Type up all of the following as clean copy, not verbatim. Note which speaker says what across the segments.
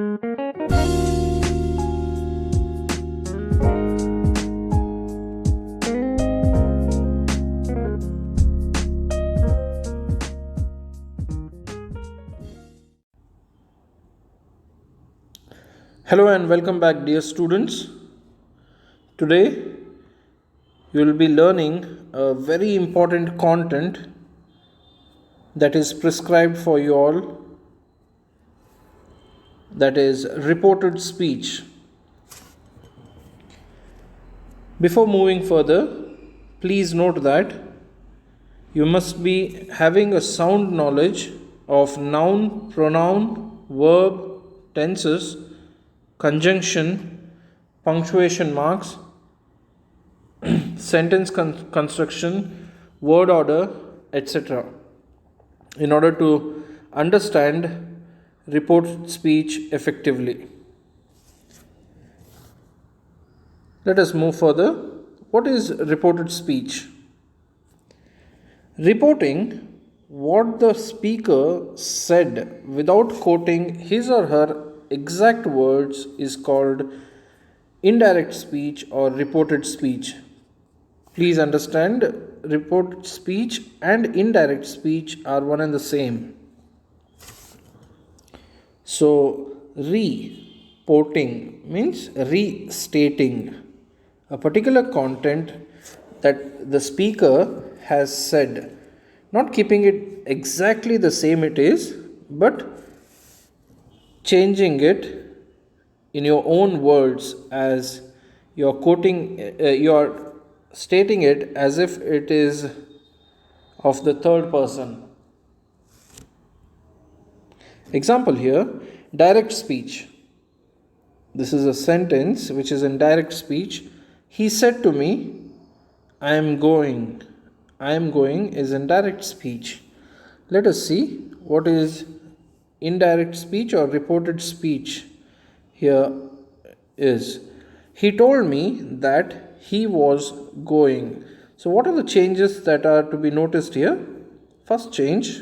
Speaker 1: Hello and welcome back, dear students. Today you will be learning a very important content that is prescribed for you all, that is reported speech. Before moving further, please note that you must be having a sound knowledge of noun, pronoun, verb, tenses, conjunction, punctuation marks, sentence construction, word order, etc. in order to understand reported speech effectively. Let us move further. What is reported speech? Reporting what the speaker said without quoting his or her exact words is called indirect speech or reported speech. Please understand, reported speech and indirect speech are one and the same. So, reporting means restating a particular content that the speaker has said, not keeping it exactly the same it is, but changing it in your own words, as you're quoting, you're stating it as if it is of the third person. Example here, direct speech. This is a sentence which is in direct speech. He said to me, I am going. I am going is in direct speech. Let us see what is indirect speech or reported speech here is. He told me that he was going. So what are the changes that are to be noticed here? First change,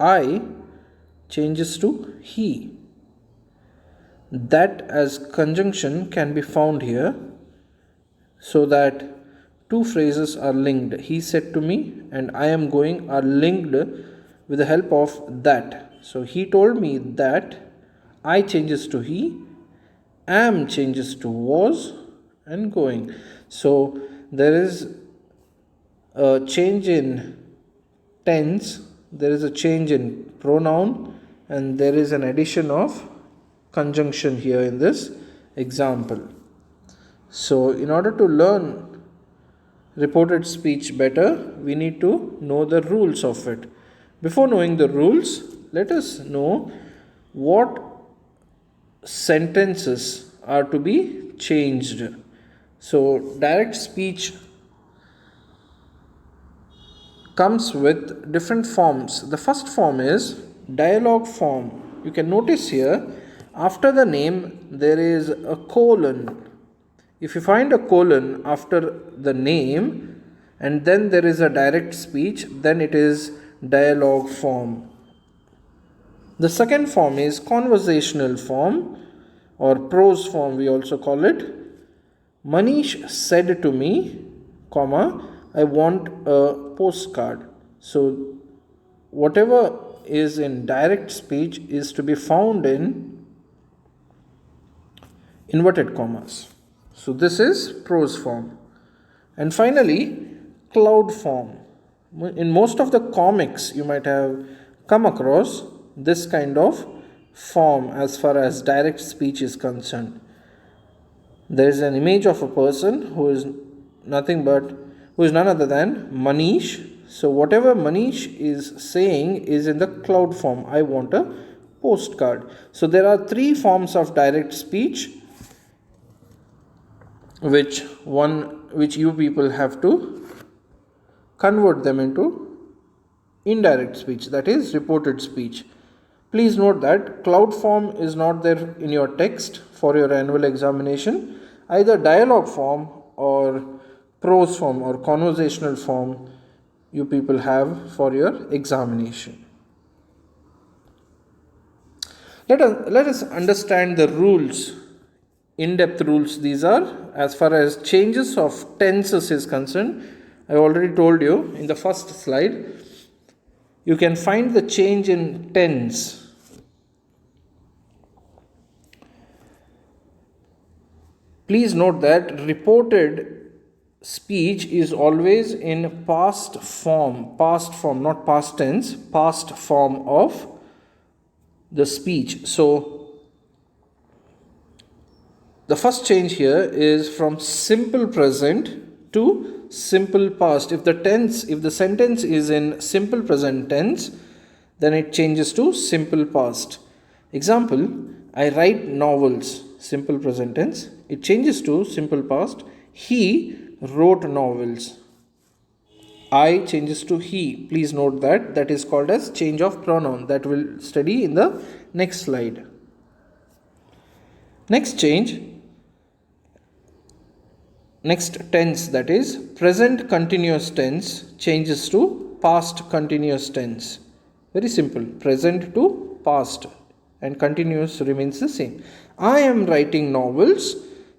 Speaker 1: I changes to he. That as conjunction can be found here, so that two phrases are linked. He said to me and I am going are linked with the help of that. So he told me that, I changes to he, am changes to was, and going. So there is a change in tense, there is a change in pronoun, and there is an addition of conjunction here in this example. So in order to learn reported speech better, we need to know the rules of it. Before knowing the rules, let us know what sentences are to be changed. So direct speech comes with different forms. The first form is dialogue form. You can notice here, after the name there is a colon. If you find a colon after the name and then there is a direct speech, then it is dialogue form. The second form is conversational form or prose form, we also call it. Manish said to me, comma, I want a postcard. So whatever is in direct speech is to be found in inverted commas. So this is prose form. And finally, cloud form. In most of the comics you might have come across this kind of form as far as direct speech is concerned. There is an image of a person who is none other than Manish. So whatever Manish is saying is in the cloud form. I want a postcard. So there are three forms of direct speech which you people have to convert them into indirect speech, that is reported speech. Please note that cloud form is not there in your text for your annual examination. Either dialogue form or prose form or conversational form you people have for your examination. Let us understand the rules, in-depth rules. These are as far as changes of tenses is concerned. I already told you in the first slide. You can find the change in tense. Please note that reported speech is always in past form, not past tense, past form of the speech. So the first change here is from simple present to simple past. If the sentence is in simple present tense, then it changes to simple past. Example, I write novels, simple present tense. It changes to simple past. He wrote novels. I changes to he. Please note that is called as change of pronoun. That we'll study in the next slide. Next change, next tense, that is present continuous tense, changes to past continuous tense. Very simple. Present to past and continuous remains the same. I am writing novels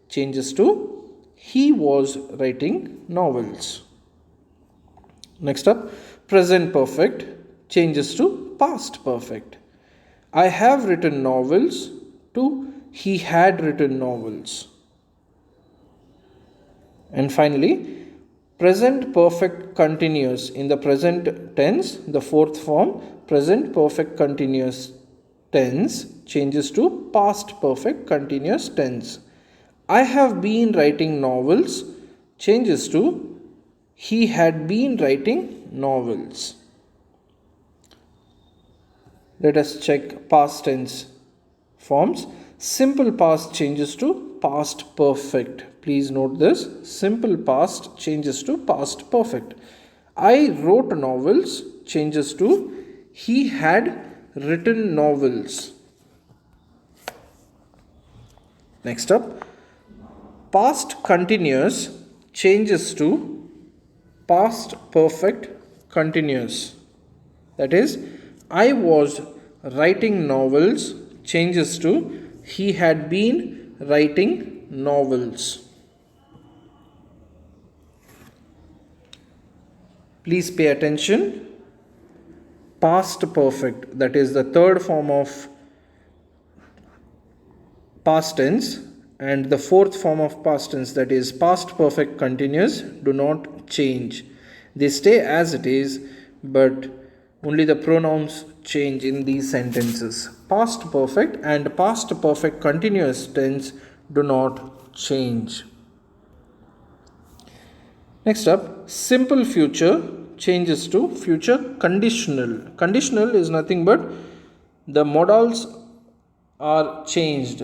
Speaker 1: changes to he was writing novels. Next up, present perfect changes to past perfect. I have written novels to he had written novels. And finally, present perfect continuous in the present tense, the fourth form, present perfect continuous tense changes to past perfect continuous tense. I have been writing novels changes to he had been writing novels. Let us check past tense forms. Simple past changes to past perfect. Please note this. Simple past changes to past perfect. I wrote novels changes to he had written novels. Next up, past continuous changes to past perfect continuous. That is, I was writing novels changes to he had been writing novels. Please pay attention. Past perfect, that is the third form of past tense, and the fourth form of past tense, that is past perfect continuous, do not change. They stay as it is, but only the pronouns change in these sentences. Past perfect and past perfect continuous tense do not change. Next up, simple future changes to future conditional. Conditional is nothing but the modals are changed.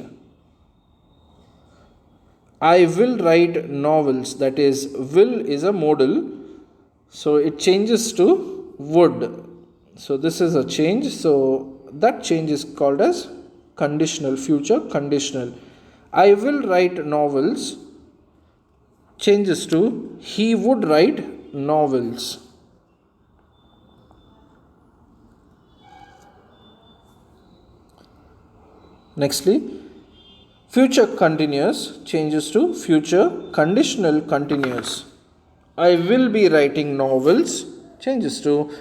Speaker 1: I will write novels, that is will is a modal, so it changes to would. So this is a change, so that change is called as conditional, future conditional. I will write novels changes to he would write novels. Nextly, future continuous changes to future conditional continuous. I will be writing novels changes to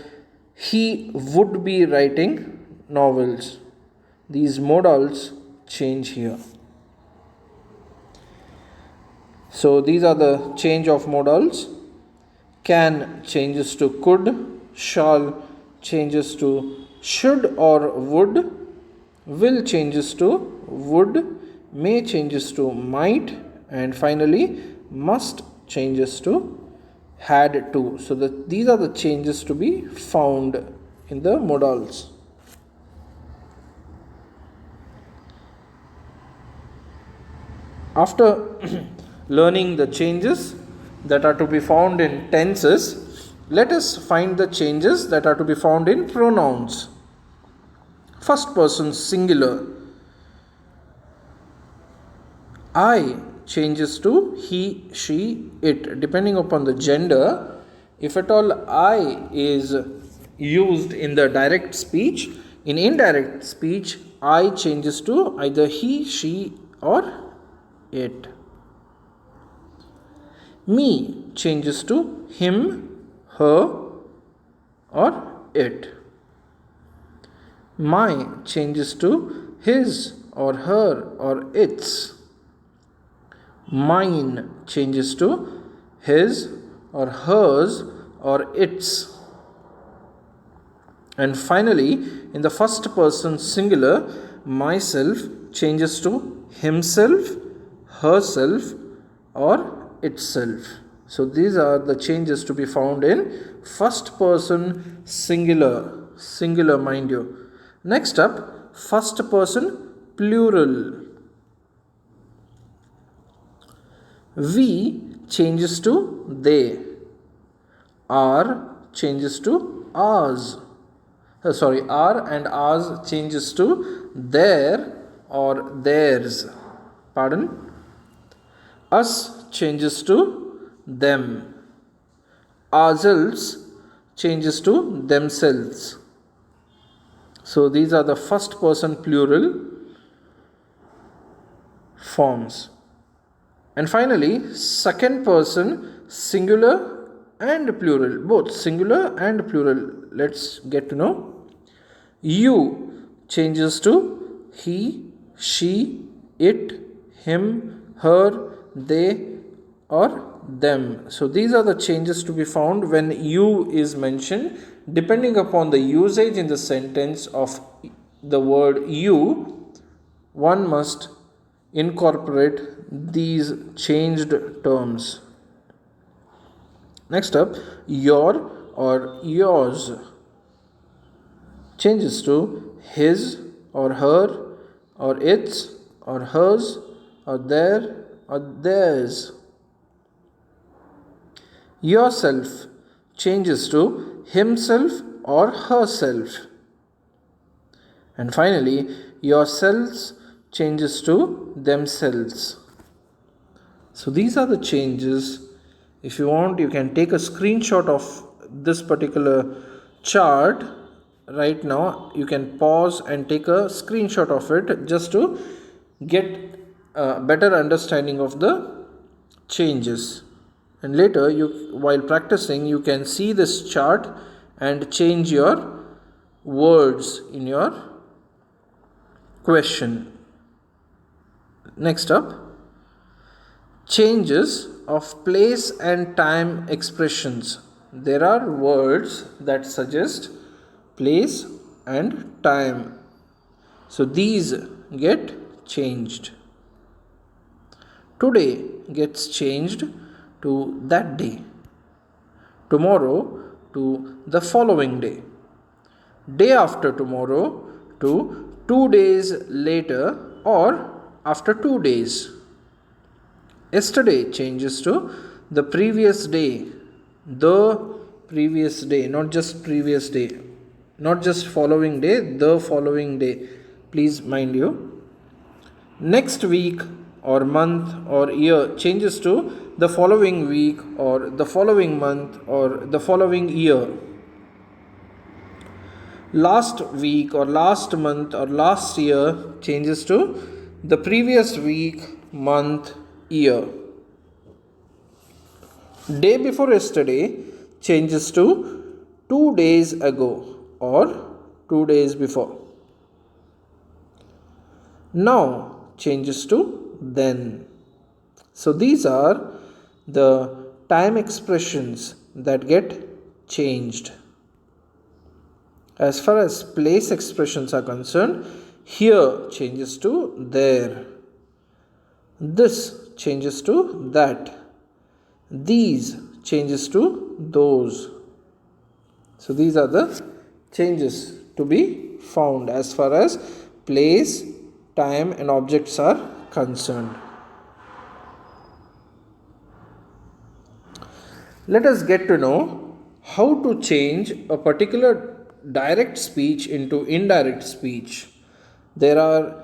Speaker 1: he would be writing novels. These modals change here. So these are the change of modals. Can changes to could, shall changes to should or would, will changes to would, may changes to might, and finally must changes to had to. So these are the changes to be found in the modals. After learning the changes that are to be found in tenses, let us find the changes that are to be found in pronouns. First person singular. I changes to he, she, it, depending upon the gender. If at all I is used in the direct speech, In indirect speech, I changes to either he, she, or it. Me changes to him, her, or it. My changes to his or her or its. Mine changes to his or hers or its. And finally, in the first person singular, myself changes to himself, herself, or itself. So these are the changes to be found in first person singular, mind you. Next up, first person plural. We changes to they. Our changes to ours. Our and ours changes to their or theirs. Pardon. Us changes to them. Ourselves changes to themselves. So these are the first person plural forms. And finally, second person singular and plural, both singular and plural. Let's get to know. You changes to he, she, it, him, her, they, or them. So these are the changes to be found when you is mentioned. Depending upon the usage in the sentence of the word you, one must incorporate these changed terms. Next up, your or yours changes to his or her or its or hers or their or theirs. Yourself changes to himself or herself. And finally, yourselves changes to themselves. So these are the changes. If you want, you can take a screenshot of this particular chart right now. You can pause and take a screenshot of it just to get a better understanding of the changes. And later, while practicing, you can see this chart and change your words in your question. Next up, changes of place and time expressions. There are words that suggest place and time. So these get changed. Today gets changed to that day. Tomorrow to the following day. Day after tomorrow to 2 days later or after 2 days. Yesterday changes to the previous day. The previous day, not just previous day. Not just following day, the following day. Please mind you. Next week or month or year changes to the following week or the following month or the following year. Last week or last month or last year changes to the previous week, month, year. Day before yesterday changes to 2 days ago or 2 days before. Now changes to then. So these are the time expressions that get changed. As far as place expressions are concerned, here changes to there. This changes to that. These changes to those. So these are the changes to be found as far as place, time and objects are concerned. Let us get to know how to change a particular direct speech into indirect speech. There are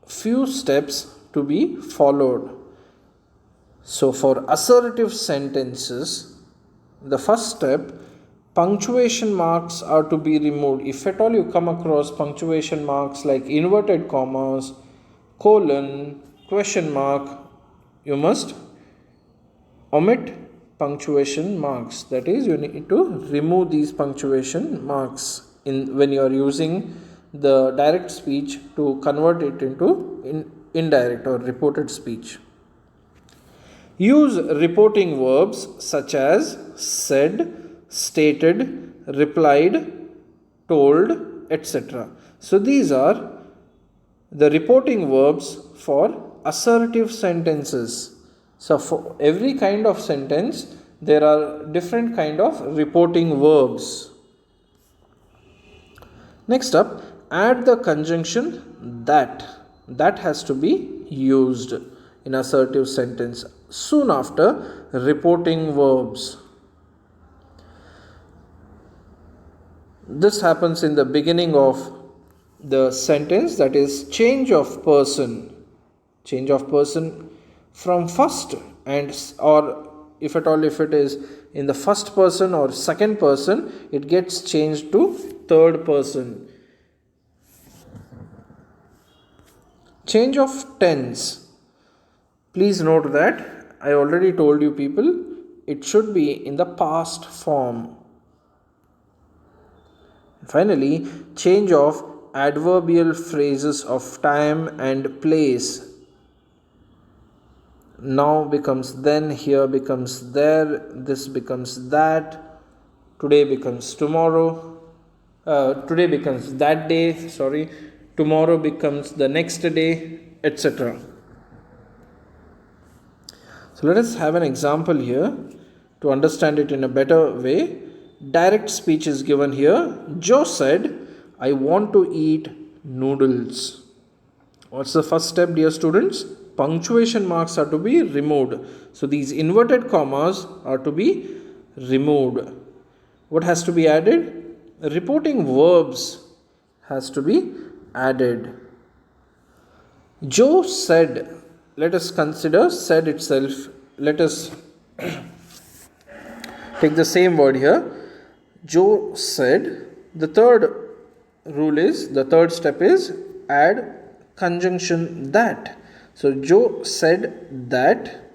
Speaker 1: few steps to be followed. So for assertive sentences, the first step punctuation marks are to be removed. If at all you come across punctuation marks like inverted commas, colon, question mark, you must omit punctuation marks. That is, you need to remove these punctuation marks when you are using the direct speech to convert it into indirect or reported speech. Use reporting verbs such as said, stated, replied, told, etc. So these are the reporting verbs for assertive sentences. So for every kind of sentence, there are different kind of reporting verbs. Next up, add the conjunction that. That has to be used in assertive sentence soon after reporting verbs. This happens in the beginning of the sentence, that is change of person. Change of person from first and or if at all if it is in the first person or second person, it gets changed to third person. Change of tense. Please note that I already told you people, it should be in the past form. Finally, change of adverbial phrases of time and place. Now becomes then, here becomes there, this becomes that, today becomes tomorrow, today becomes that day, tomorrow becomes the next day, etc. So let us have an example here to understand it in a better way. Direct speech is given here. Joe said, I want to eat noodles. What's the first step, dear students? Punctuation marks are to be removed. So these inverted commas are to be removed. What has to be added? Reporting verbs has to be added. Joe said, let us consider said itself. Let us take the same word here. Joe said. The third step is add conjunction that. So Joe said that.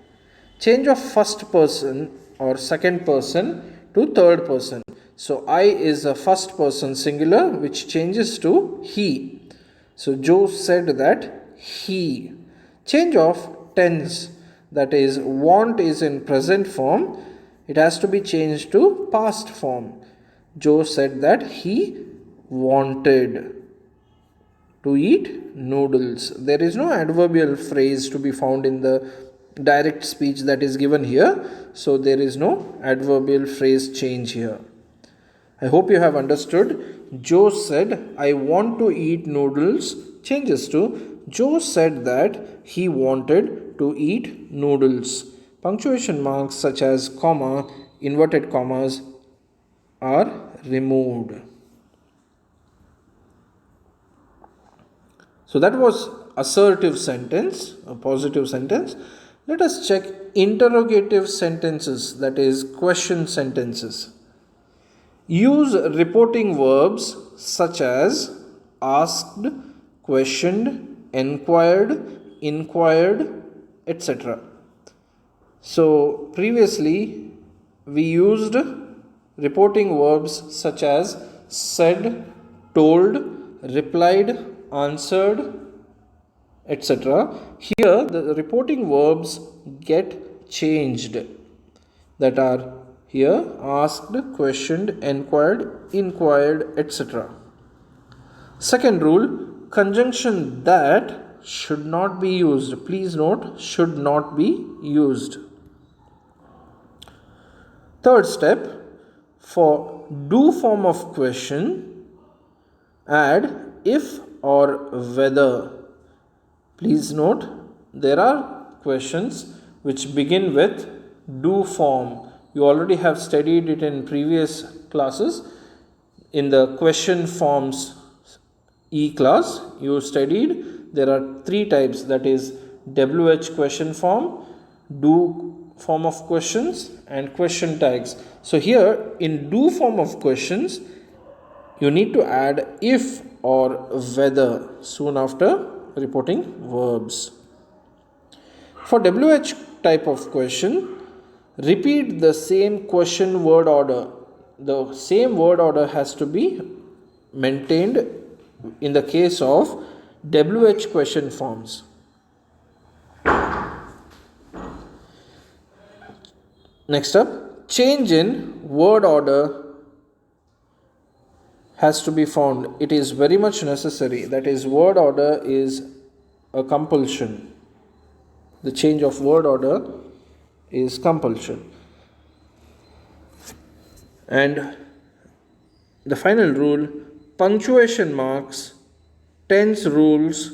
Speaker 1: Change of first person or second person to third person. So I is a first person singular which changes to he. So Joe said that he. Change of tense, that is want is in present form, it has to be changed to past form. Joe said that he wanted to eat noodles. There is no adverbial phrase to be found in the direct speech that is given here. So there is no adverbial phrase change here. I hope you have understood. Joe said, I want to eat noodles changes to Joe said that he wanted to eat noodles. Punctuation marks such as comma, inverted commas are removed. So that was assertive sentence, a positive sentence. Let us check interrogative sentences, that is question sentences. Use reporting verbs such as asked, questioned, inquired, etc. So previously we used reporting verbs such as said, told, replied, answered, etc. Here the reporting verbs get changed, that are here asked, questioned, inquired, etc. Second rule, conjunction that should not be used. Please note, should not be used. Third step, for do form of question, add if or whether. Please note, there are questions which begin with do form. You already have studied it in previous classes. In the question forms E-class, you studied there are three types, that is WH question form, do form of questions and question tags. So here in do form of questions, you need to add if or whether soon after reporting verbs. For WH type of question, repeat the same question word order. The same word order has to be maintained in the case of WH question forms. Next up, change in word order has to be found. It is very much necessary. That is, word order is a compulsion. The change of word order is compulsion. And the final rule, punctuation marks, tense rules,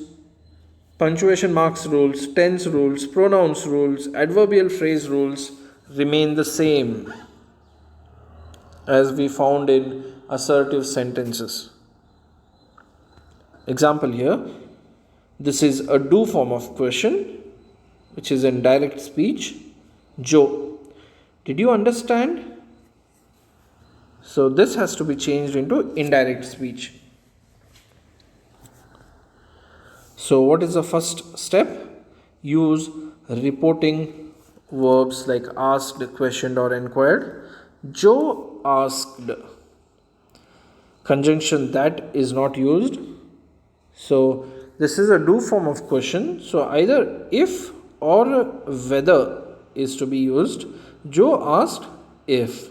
Speaker 1: tense rules, pronouns rules, adverbial phrase rules remain the same as we found in assertive sentences. Example here, this is a do form of question, which is in direct speech. Joe, did you understand? So this has to be changed into indirect speech. So what is the first step? Use reporting verbs like asked, questioned or inquired. Joe asked. Conjunction that is not used. So this is a do form of question. So either if or whether is to be used. Joe asked if.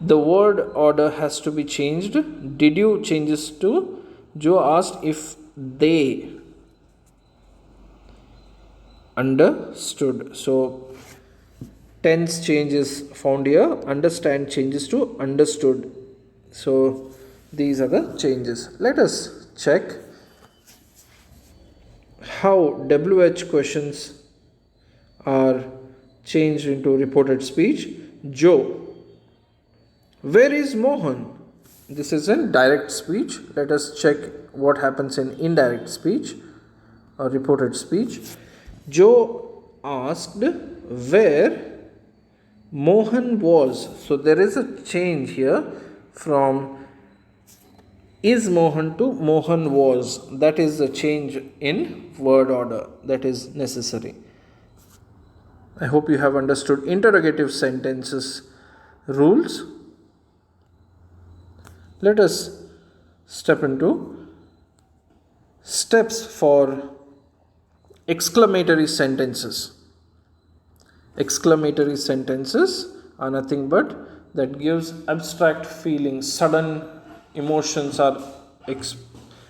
Speaker 1: The word order has to be changed. Did you changes to Joe asked if they understood. So tense changes found here. Understand changes to understood. So these are the changes. Let us check how WH questions are changed into reported speech. Joe, where is Mohan? This is in direct speech. Let us check what happens in indirect speech or reported speech. Joe asked where Mohan was. So there is a change here from is Mohan to Mohan was. That is the change in word order that is necessary. I hope you have understood interrogative sentences rules. Let us step into steps for exclamatory sentences. Exclamatory sentences are nothing but that gives abstract feelings, sudden emotions are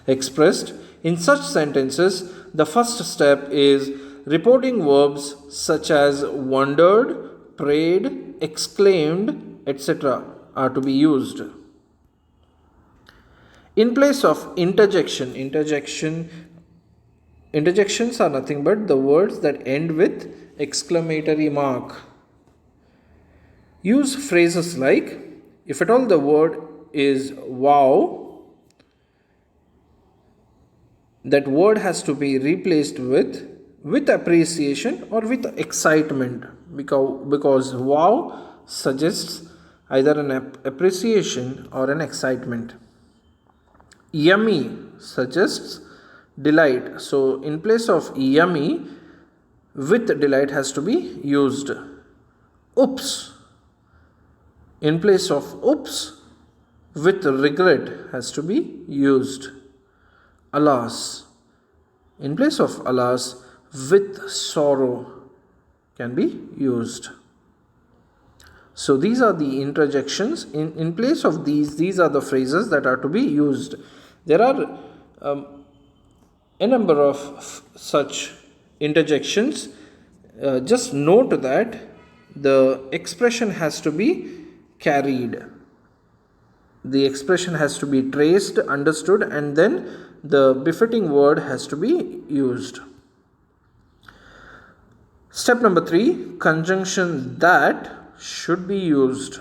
Speaker 1: expressed. In such sentences, the first step is reporting verbs such as wondered, prayed, exclaimed, etc. are to be used. In place of interjections are nothing but the words that end with exclamatory mark. Use phrases like, if at all the word is wow, that word has to be replaced with appreciation or with excitement, because wow suggests either an appreciation or an excitement. Yummy suggests delight. So in place of yummy, with delight has to be used. Oops. In place of oops, with regret has to be used. Alas. In place of alas, with sorrow can be used. So these are the interjections. In place of these are the phrases that are to be used. There are a number of such interjections. Just note that the expression has to be carried. The expression has to be traced, understood, and then the befitting word has to be used. Step number 3, conjunction that should be used.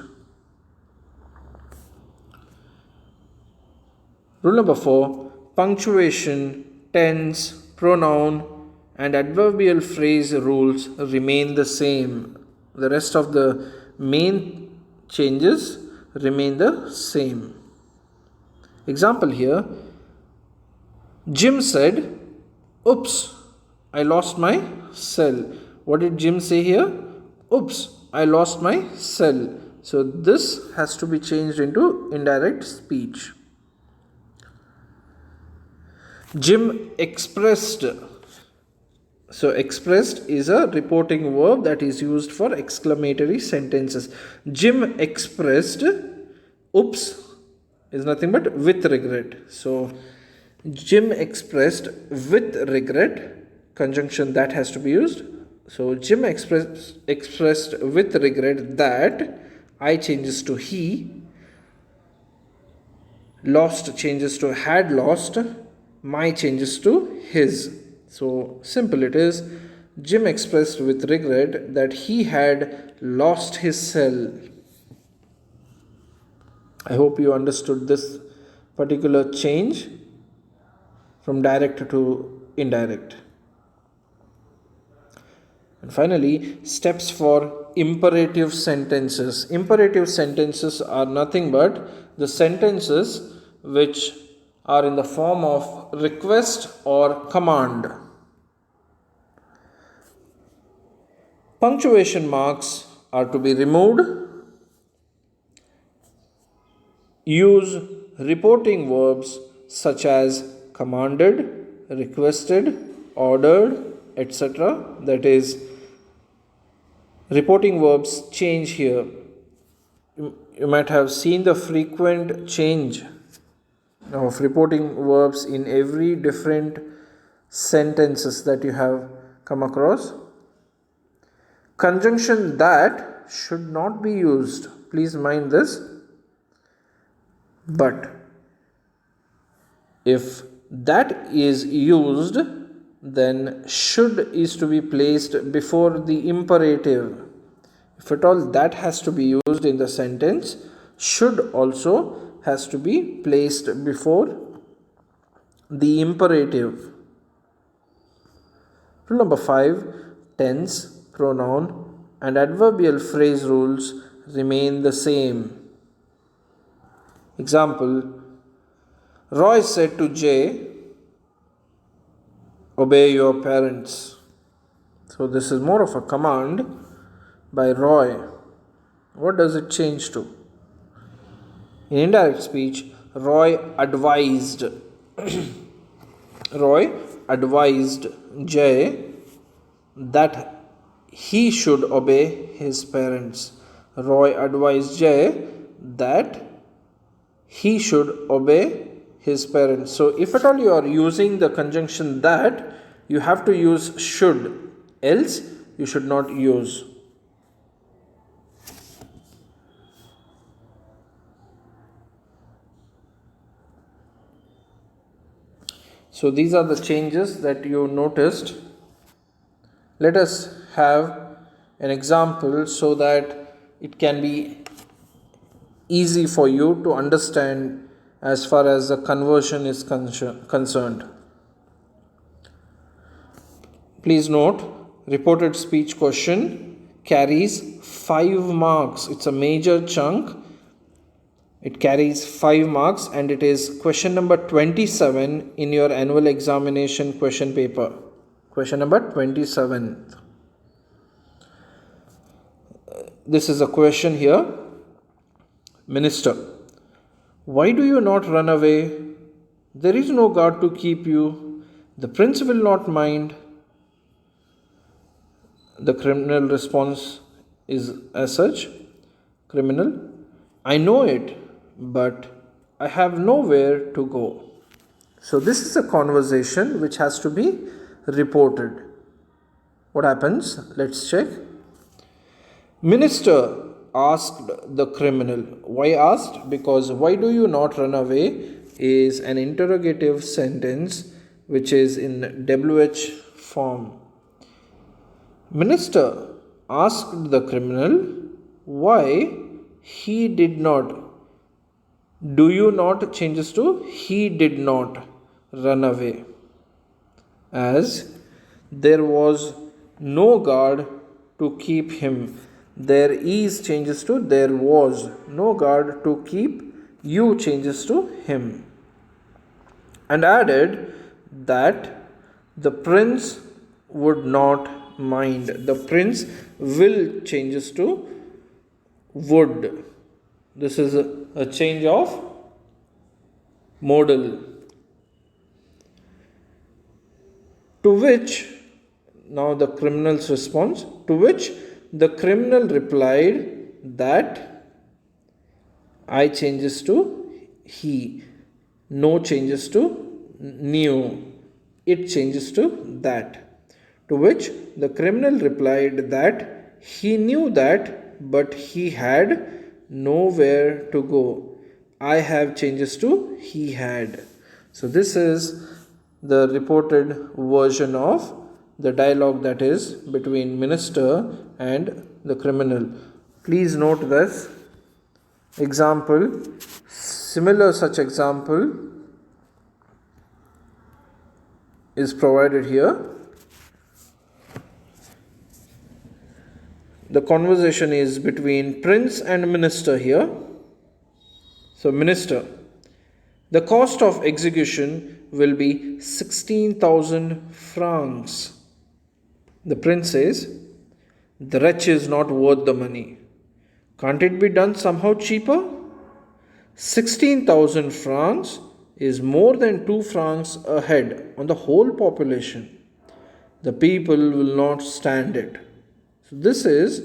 Speaker 1: Rule number 4, punctuation, tense, pronoun, and adverbial phrase rules remain the same. The rest of the main changes remain the same. Example here, Jim said, "Oops, I lost my cell." What did Jim say here? "Oops, I lost my cell." So this has to be changed into indirect speech. Jim expressed. So expressed is a reporting verb that is used for exclamatory sentences. Jim expressed, oops is nothing but with regret. So Jim expressed with regret, conjunction that has to be used. So Jim expressed with regret that, I changes to he, lost changes to had lost, my changes to his. So simple it is. Jim expressed with regret that he had lost his cell. I hope you understood this particular change from direct to indirect. And finally, steps for imperative sentences. Imperative sentences are nothing but the sentences which are in the form of request or command. Punctuation marks are to be removed. Use reporting verbs such as commanded, requested, ordered, etc. That is, reporting verbs change here. You might have seen the frequent change of reporting verbs in every different sentences that you have come across. Conjunction that should not be used. Please mind this. But if that is used, then should is to be placed before the imperative. If at all that has to be used in the sentence, should also has to be placed before the imperative. Rule number 5, tense, pronoun and adverbial phrase rules remain the same. Example, Roy said to Jay, "Obey your parents." So this is more of a command by Roy. What does it change to? In indirect speech, Roy advised Jay that he should obey his parents. Roy advised Jay that he should obey his parents. So if at all you are using the conjunction that, you have to use should, else you should not use. So these are the changes that you noticed. Let us have an example so that it can be easy for you to understand as far as the conversion is concerned. Please note, reported speech question carries 5 marks. It's a major chunk. It carries 5 marks and it is question number 27 in your annual examination question paper. Question number 27. This is a question here. Minister, why do you not run away? There is no guard to keep you. The prince will not mind. The criminal response is as such. Criminal, I know it, but I have nowhere to go. So this is a conversation which has to be reported. What happens? Let's check. Minister asked the criminal. Why asked? Because why do you not run away is an interrogative sentence which is in WH form. Minister asked the criminal why he did not. Do you not changes to he did not run away, as There was no guard to keep him. There is changes to there was. No guard to keep you changes to him. And added that the prince would not mind. The prince will changes to would. This is a change of modal. To which, now the criminal's response, to which the criminal replied that I changes to he, no changes to knew, it changes to that. To which the criminal replied that he knew that, but he had nowhere to go. I have changes to he had. So this is the reported version of the dialogue that is between minister and the criminal. Please note this example. Similar such example is provided here. The conversation is between prince and minister here. So minister, the cost of execution will be 16,000 francs. The prince says, the wretch is not worth the money. Can't it be done somehow cheaper? 16,000 francs is more than 2 francs a head on the whole population. The people will not stand it. So this is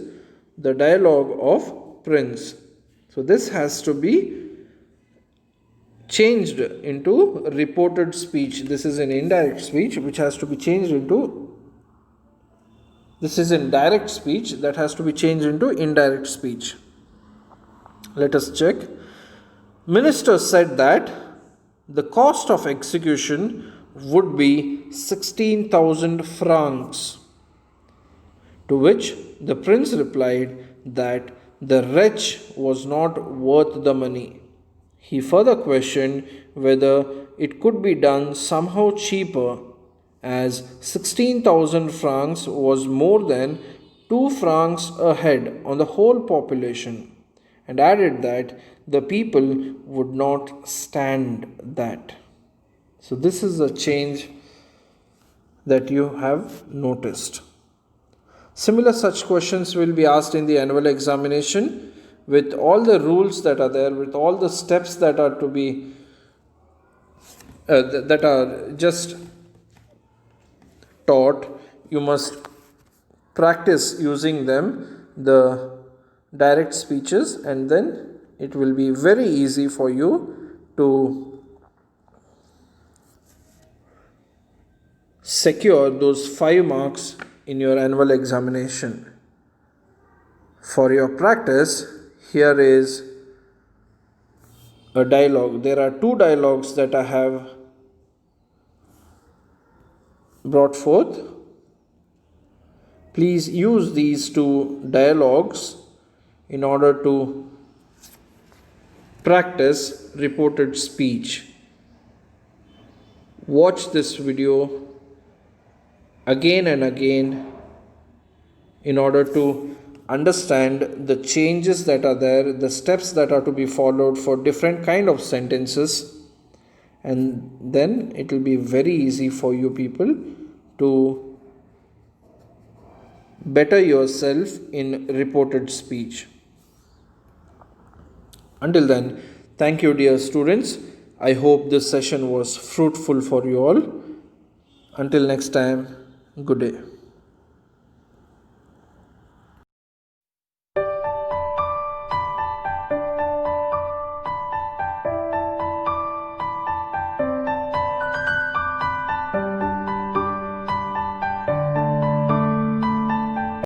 Speaker 1: the dialogue of prince. So this has to be changed into reported speech. This is an indirect speech which has to be changed into, this is in direct speech that has to be changed into indirect speech. Let us check. Minister said that the cost of execution would be 16,000 francs. To which the prince replied that the wretch was not worth the money. He further questioned whether it could be done somehow cheaper, as 16,000 francs was more than 2 francs a head on the whole population, and added that the people would not stand that. So this is a change that you have noticed. Similar such questions will be asked in the annual examination with all the rules that are there, with all the steps that are to be that are just taught. You must practice using them, the direct speeches, and then it will be very easy for you to secure those 5 marks in your annual examination. For your practice, here is a dialogue. There are 2 dialogues that I have brought forth. Please use these 2 dialogues in order to practice reported speech. Watch this video again and again in order to understand the changes that are there, the steps that are to be followed for different kind of sentences, and then it will be very easy for you people to better yourself in reported speech. Until then, thank you dear students. I hope this session was fruitful for you all. Until next time, good day.